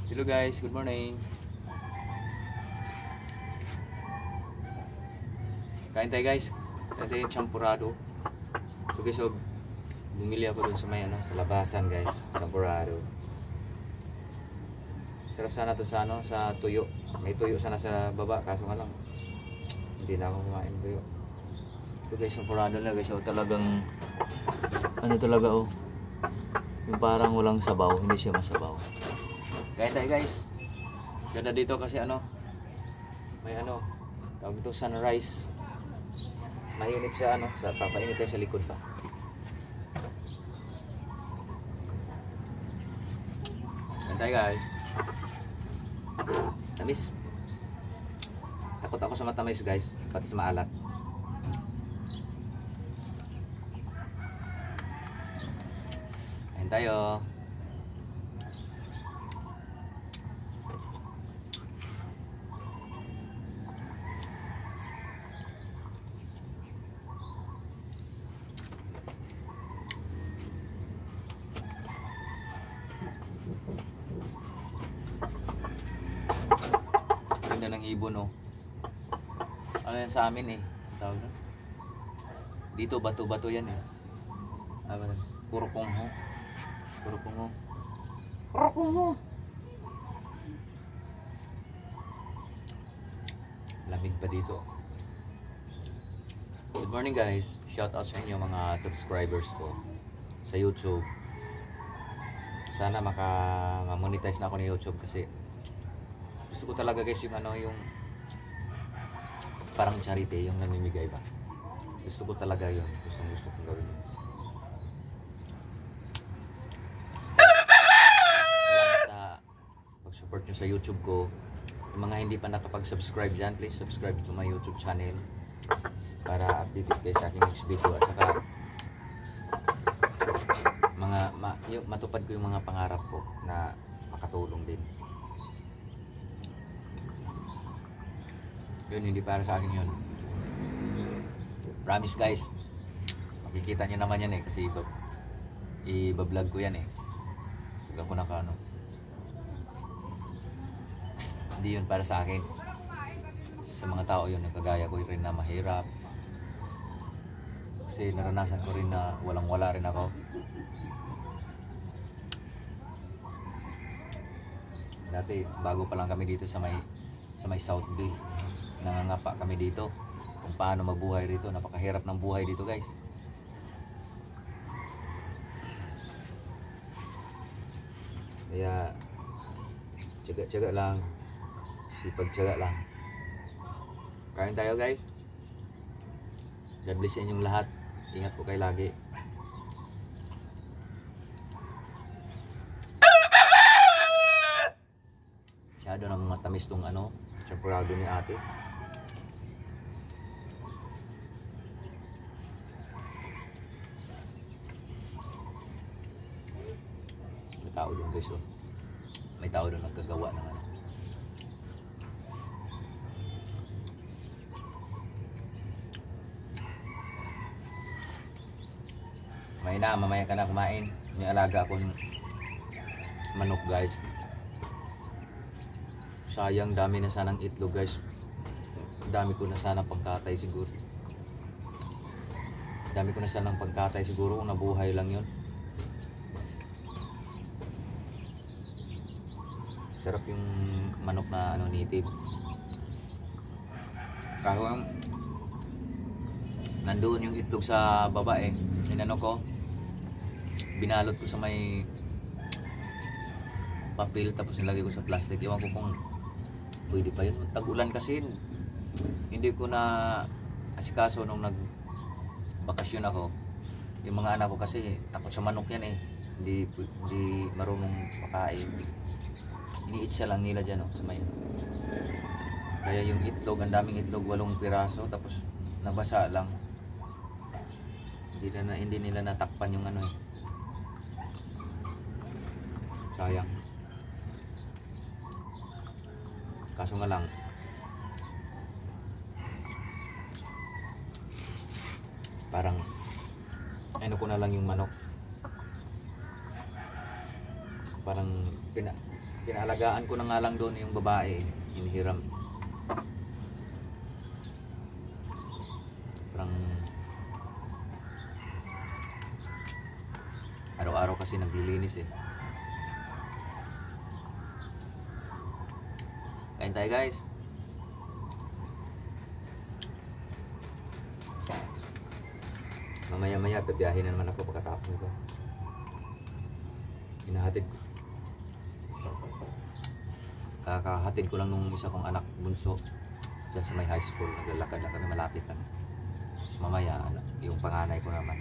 Hello guys, good morning. Kain tayo guys. Kain tayo yung champurado. So guys, so, bumili ako dun sa may sa labasan guys. Champurado. Sarap sana to sa sa tuyo. May tuyo sana sa baba, kaso nga lang hindi na ako kumain tuyo. Ito guys, champurado na guys. So talagang talaga oh. Yung parang walang sabaw, hindi siya masabaw. Kain tayo guys. Ganda dito kasi may tawag ito sunrise. Mainit siya sa papainit tayo sa likod pa. Kain tayo guys. Tamis. Takot ako sa matamis guys, pati sa maalat. Kain tayo. Ganda ng ibon oh. Ano yan sa amin eh? Tawag na? Dito bato-bato yan eh. Puro kungho. Puro kungho. Puro kungho. Lamig pa dito. Good morning guys. Shout out sa inyo mga subscribers ko sa YouTube. Sana maka-monetize na ako ni YouTube kasi gusto ko talaga guys yung yung parang charity, yung namimigay ba. Gusto ko talaga yun. Gusto kong gawin yun. Salamat sa pag-support nyo sa YouTube ko. Yung mga hindi pa nakapag-subscribe dyan, please subscribe to my YouTube channel para updated kayo sa aking next video. At saka matupad ko yung mga pangarap ko na makatulong din. Yun, hindi para sa akin yun. Promise guys, makikita nyo naman yan eh kasi i-vlog ko yan eh. Huwag ako hindi yun para sa akin. Sa mga tao yun, kagaya ko rin na mahirap. Kasi naranasan ko rin na walang-wala rin ako. Dati, bago pa lang kami dito sa may Southville. Nangangapa kami dito kung paano mabuhay rito. Napakahirap ng buhay dito guys. Kaya tiyaga-tiyaga lang, sipag-tiyaga lang. Kain tayo guys. God bless sa inyong lahat. Ingat po kayo lagi. Masyado na matamis tong champurado ni ate. May tao doon guys oh. May tao doon nagkagawa ng mamaya ka na kumain. Yung alaga akong manok guys. Sayang, dami na sanang itlog guys. Dami ko na sanang pagkatay siguro. Kung nabuhay lang yun. Sarap yung manok na native. Kahit nandoon yung itlog sa baba eh. Ko, binalot ko sa may papel tapos nilagay ko sa plastic. Iwan ko kung pwede pa yun. Tag-ulan kasi hindi ko na asikaso nung nagbakasyon ako. Yung mga anak ko kasi takot sa manok yan eh. Hindi marunong pakain. Iniitsa lang nila dyan sa may. Kaya yung itlog, ang daming itlog, 8 piraso tapos nabasa lang. Hindi nila natakpan yung sayang. Kaso nga lang parang ko na lang yung manok. Parang Pinaalagaan ko na nga lang doon yung babae, hinihiram. Parang araw-araw kasi naglilinis eh. Kain tayo guys. Mamaya-maya bibiyahin na naman ako pagkatapos nito. Hinahatid ko. Kakahatid ko lang nung isa kong anak bunso dyan sa may high school. Naglalakad lang kami, malapit lang. Tapos mamaya yung panganay ko naman.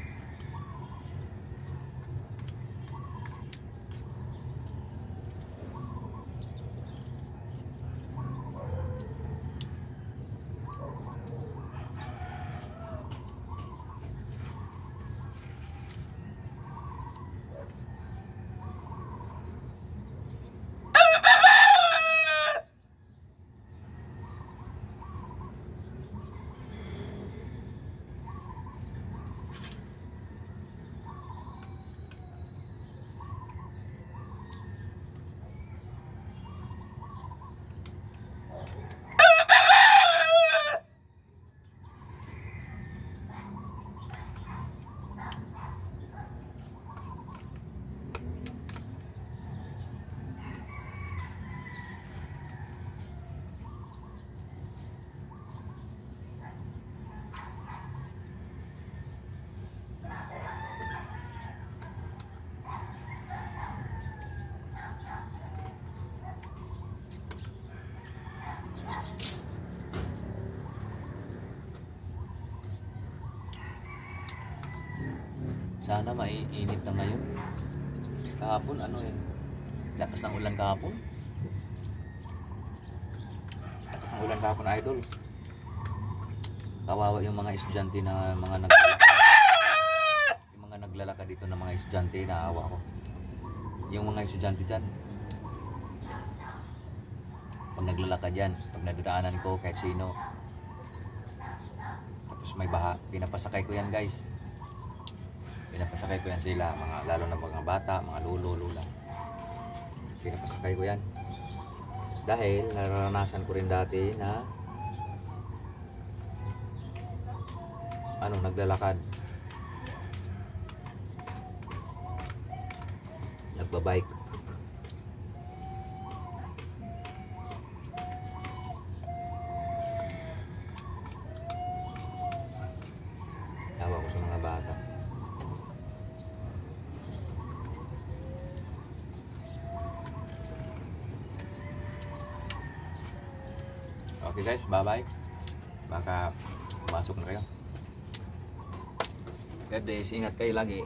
Sana maiinit na ngayon. Kahapon ano eh, lakas ng ulan kahapon. Lakas ng ulan kahapon, idol. Kawawa yung mga estudyante na mga naglalakad. Yung mga naglalakad dito na mga estudyante, naawa ko. Yung mga estudyante dyan, pag naglalakad yan, pag nadudaanan ko kahit sino, tapos may baha, pinapasakay ko yan guys. Pinapasakay ko yan sila, lalo na mga bata, mga lolo, lula. Pinapasakay ko yan. Dahil naranasan ko rin dati na naglalakad. Nagbabike. Tawa ko sa mga bata. Okay guys, bye-bye. Baka pumasok na kayo. God bless, ingat kayo lagi.